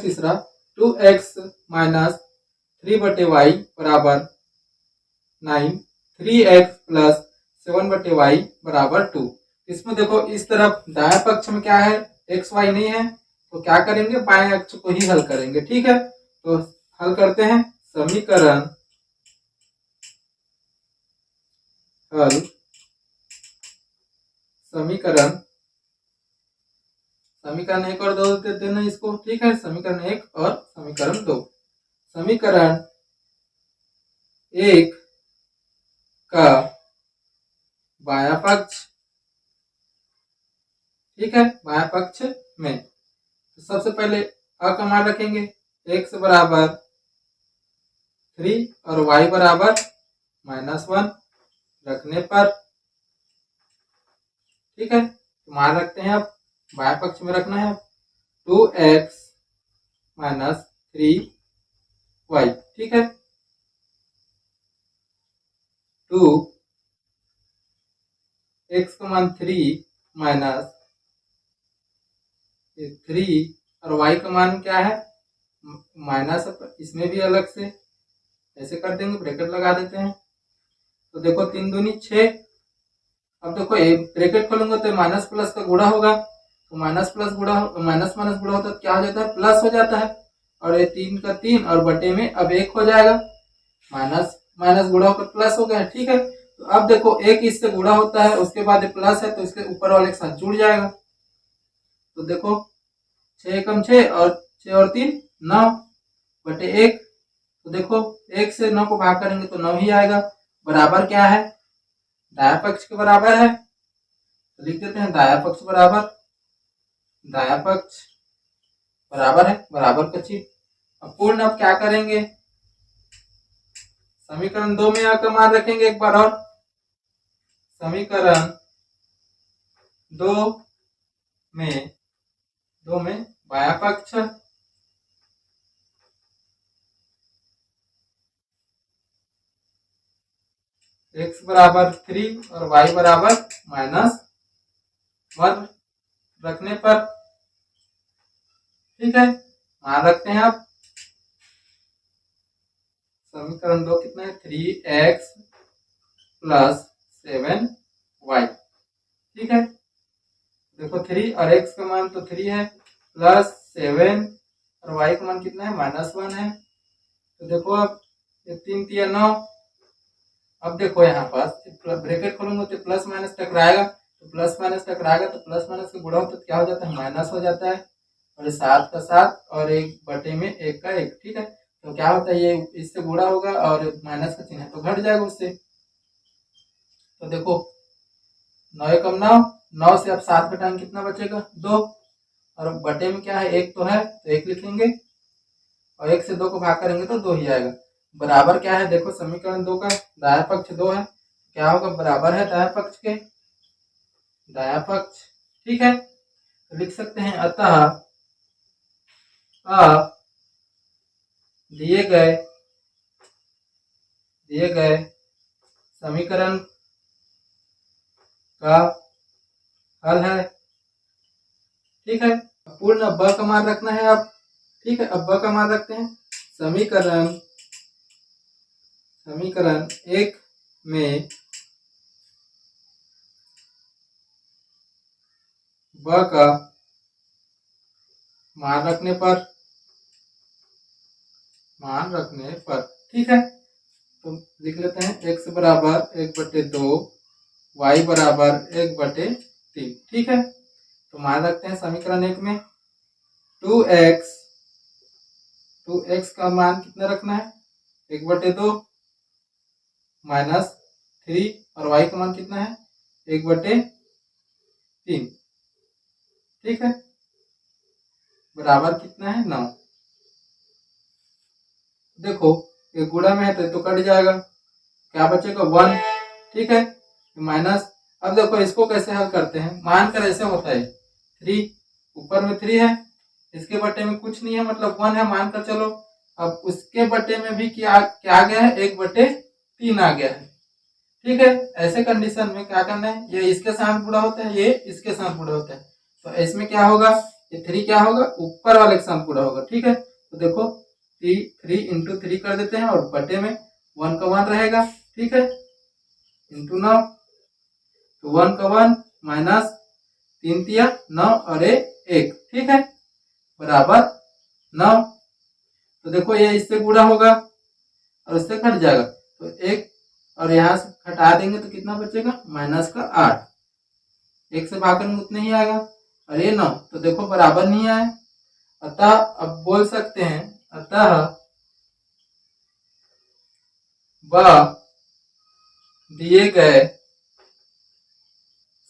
तीसरा 2x minus 3/y बराबर 9, 3x plus 7/y बराबर 2। इसमें देखो इस तरफ दाएं पक्ष में क्या है, एक्स वाई नहीं है, तो क्या करेंगे, बाएं अक्ष को ही हल करेंगे। ठीक है, तो हल करते हैं। समीकरण हल, समीकरण समीकरण 1 और 2 देते हैं इसको। ठीक है, समीकरण 1 और समीकरण 2। समीकरण 1 का बायां पक्ष, ठीक है, बायां पक्ष में तो सबसे पहले अ का मान रखेंगे, x बराबर 3 और y बराबर -1 रखने पर, ठीक है, तो मान रखते हैं। अब बाएं पक्ष में रखना है 2x माइनस 3y। ठीक है, 2x का मान 3 माइनस 3 और y का मान क्या है, माइनस, इसमें भी अलग से ऐसे कर देंगे, ब्रैकेट लगा देते हैं। तो देखो 3 दूनी 6। अब देखो ब्रैकेट खोलूंगा तो माइनस प्लस का गुणा होगा, तो माइनस प्लस गुणा, माइनस माइनस गुणा होता है, क्या हो जाता है, प्लस हो जाता है। और ये 3 का 3 और बटे में अब 1 हो जाएगा, माइनस माइनस गुणा होकर प्लस हो गया। ठीक है, तो अब देखो 1 इससे गुणा होता है, उसके बाद प्लस है तो इसके ऊपर वाले के साथ जुड़ जाएगा। तो देखो 6 एकम 6 और 6 और 3 9 बटे 1। तो देखो 1 से 9 को भाग करेंगे तो 9 ही आएगा। बराबर क्या है, दाया पक्ष के बराबर है, तो लिख देते हैं दाया पक्ष बराबर, दाया पक्ष बराबर है, बराबर का चिन्ह। अब पूर्ण, अब क्या करेंगे, समीकरण 2 में अ का मान रखेंगे एक बार और। समीकरण 2 में बायां पक्ष, x बराबर 3 और y बराबर -1 रखने पर, ठीक है, मान रखते हैं। आप समीकरण 2 कितना है, 3x प्लस 7y। ठीक है, देखो 3 और x का मान तो 3 है, प्लस 7 और y का मान कितना है, -1 है। तो देखो अब 3 3 9। अब देखो यहाँ पास ब्रैकेट खोलूंगा तो प्लस माइनस टकराएगा, तो प्लस माइनस टकराएगा तो प्लस माइनस का गुणा होता है, क्या हो जाता है, माइनस हो जाता है। और 7 का 7 और 1 बटे में 1 का 1। ठीक है, तो क्या होता है, ये इससे गुणा होगा और माइनस का चिन्ह है तो घट जाएगा उससे। तो देखो 9 एकम 9, 9 से अब 7 घटाएंगे कितना बचेगा, 2। और बटे में क्या है, 1 तो है तो 1 लिखेंगे, और 1 से 2 को भाग करेंगे तो 2 ही आएगा। बराबर क्या है, देखो समीकरण 2 का दाया पक्ष 2 है, क्या होगा, बराबर है दाया पक्ष के, दाया पक्ष। ठीक है, तो लिख सकते हैं अतः दिए गए समीकरण का हल है। ठीक है, पूर्ण ब का मान रखना है अब। ठीक है, अब ब का मान रखते हैं। समीकरण 1 में ब का मान रखने पर, ठीक है, तो लिख लेते हैं x बराबर 1/2, y बराबर 1/3। ठीक है, तो मान रखते हैं समीकरण 1 में 2x का मान कितना रखना है, 1/2 -3 और y का मान कितना है, 1/3। ठीक है, बराबर कितना है, 9। देखो ये गुणा में है तो ये तो कट जाएगा, क्या बचेगा, 1। ठीक है, माइनस। अब देखो इसको कैसे हल करते हैं, मानकर ऐसे होता है 3, ऊपर में 3 है, इसके बटे में कुछ नहीं है मतलब 1 है मानकर चलो। अब उसके बटे में भी क्या आ गया है, 1/3 आ गया है। ठीक है, ऐसे कंडीशन में क्या करना है, ये इसके साथ गुणा होता है, ये इसके साथ गुणा होता है, तो इसमें क्या होगा, ये 3 क्या होगा, ऊपर वाले के साथ पूरा होगा। ठीक है, तो देखो 3 इंटू 3 कर देते हैं और बटे में 1 का 1 रहेगा। ठीक है, इंटू 9, तो 1 का 1 माइनस 3 तिया 9 और 1। ठीक है, बराबर 9। तो देखो ये इससे गुणा होगा और इससे कट जाएगा, तो 1 और यहाँ से हटा देंगे तो कितना बचेगा, माइनस का 8। 1 से भाग करने उतना ही आएगा और ये 9, तो देखो बराबर नहीं आए। अतः अब बोल सकते हैं, अतः वह दिए गए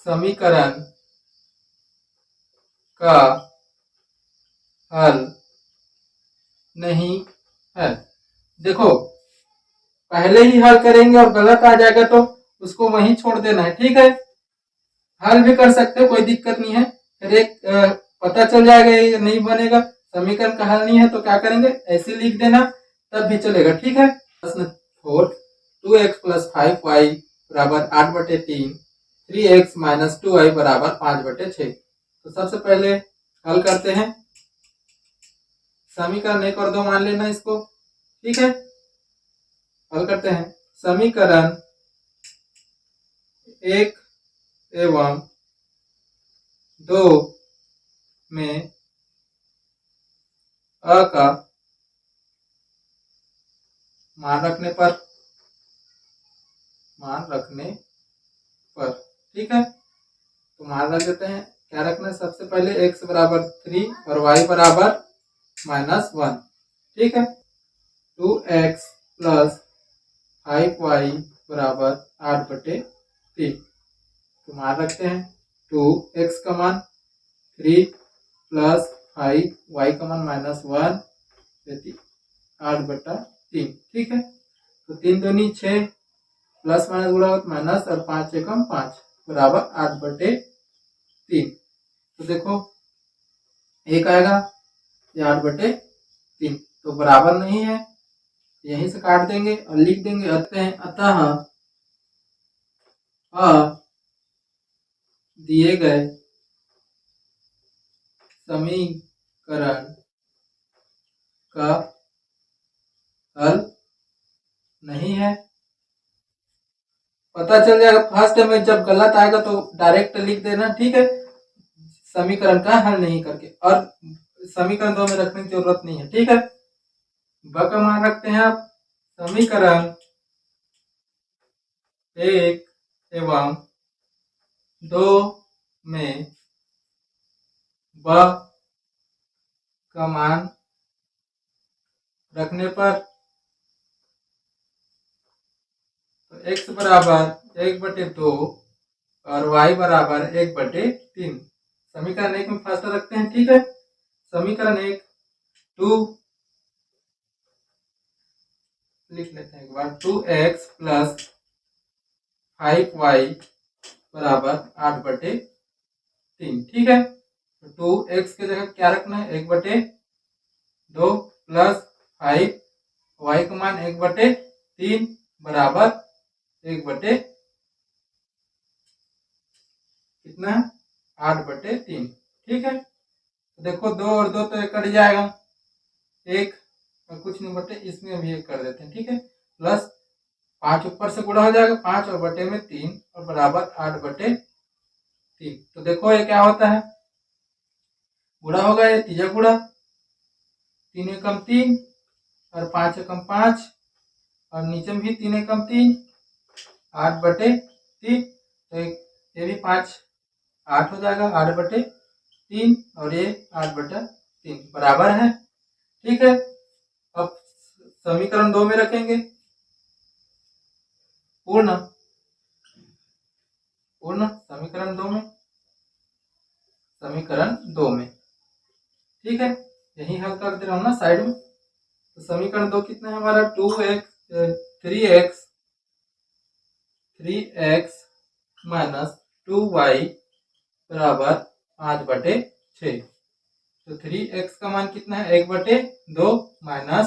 समीकरण का हल नहीं है। देखो पहले ही हल करेंगे और गलत आ जाएगा तो उसको वहीं छोड़ देना है। ठीक है, हल भी कर सकते हो, कोई दिक्कत नहीं है। फिर एक पता चल जाएगा ये नहीं बनेगा, समीकरण का हल नहीं है, तो क्या करेंगे, ऐसे लिख देना, तब भी चलेगा। ठीक है, प्रश्न 4, 2x प्लस 5y बराबर 8/3, 3x माइनस 2y बराबर 5/6। तो सबसे पहले हल करते हैं, समीकरण 1 और 2 मान लेना इसको। ठीक है, हल करते हैं। समीकरण 1 एवं 2 में अ का मान रखने पर ठीक है, तो मान रख देते हैं। क्या रखना है, सबसे पहले x बराबर 3 और y बराबर -1। ठीक है, 2x प्लस 5y बराबर 8/3। तो मान रखते हैं 2x का मान 3 प्लस 5y का मान -1, 8/3। ठीक है, तो 3 दूनी 6, प्लस माइनस गुणा माइनस और 5 एकम 5 बराबर 8/3। तो देखो एक आएगा, ये 8/3, तो बराबर नहीं है, यहीं से काट देंगे और लिख देंगे। अतः दिए गए समीकरण का हल नहीं है। पता चल जाएगा फर्स्ट में, जब गलत आएगा तो डायरेक्ट लिख देना। ठीक है, समीकरण का हल नहीं करके, और समीकरण 2 में रखने की जरूरत नहीं है। ठीक है, ब का मान रखते हैं आप। समीकरण 1 एवं 2 में ब का मान रखने पर तो x बराबर 1/2 और y बराबर 1/3। समीकरण 1 में फर्स्ट रखते हैं। ठीक है, समीकरण 1 2 लिख लेते हैं एक बार, 2x प्लस 5y बराबर 8/3। ठीक है, तो 2x के जगह क्या रखना है, 1/2 प्लस 5y का मान 1/3 बराबर 1/, कितना है, 8/3। ठीक है, तो देखो 2 और 2 तो कट जाएगा, 1 और कुछ नहीं बटे, इसमें भी 1 कर देते हैं। ठीक है, प्लस 5 ऊपर से गुणा हो जाएगा, 5 और बटे में 3 और बराबर 8/3। तो देखो ये क्या होता है, गुणा होगा, ये तीजा गुणा, 3 एकम 3 और 5 एकम 5 और नीचे में भी 3 एकम 3, 8/3। तो ये भी 5 8 हो जाएगा, 8/3 और ये 8/3 बराबर है। ठीक है, अब समीकरण 2 में रखेंगे, पूर्ण समीकरण 2 में। ठीक है, यही हल कर दे रहा हूँ ना साइड में। तो समीकरण 2 कितना है हमारा, 3x माइनस 2y बराबर 5/6। तो 3x का मान कितना है, 1/2 माइनस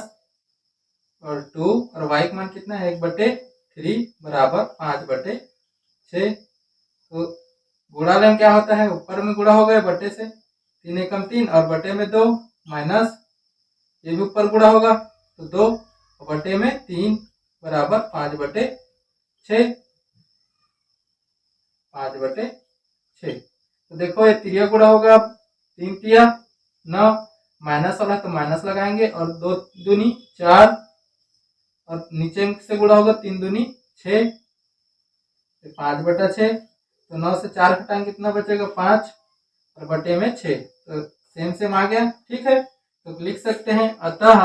और 2 और y का मान कितना है, 1/3 बराबर 5/6। तो गुणा में क्या होता है, ऊपर में गुणा हो गया बटे से, 3 एकम 3 और बटे में 2 माइनस ये भी ऊपर गुणा होगा तो 2 बटे में 3 बराबर 5/6। 5/6 तो देखो ये तिरिया गुणा होगा 3 तिया 9 माइनस वाला तो माइनस लगाएंगे और 2 दूनी 4 और नीचे से गुणा होगा 3 दूनी 6 5/6 तो 9 से 4 घटाएंगे कितना बचेगा 5 और बटे में 6 तो सेम आ गया। ठीक है तो लिख सकते हैं अतः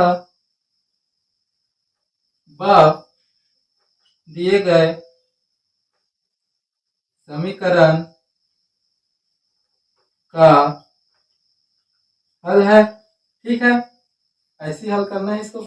दिए गए समीकरण का हल है। ठीक है ऐसे हल करना है इसको।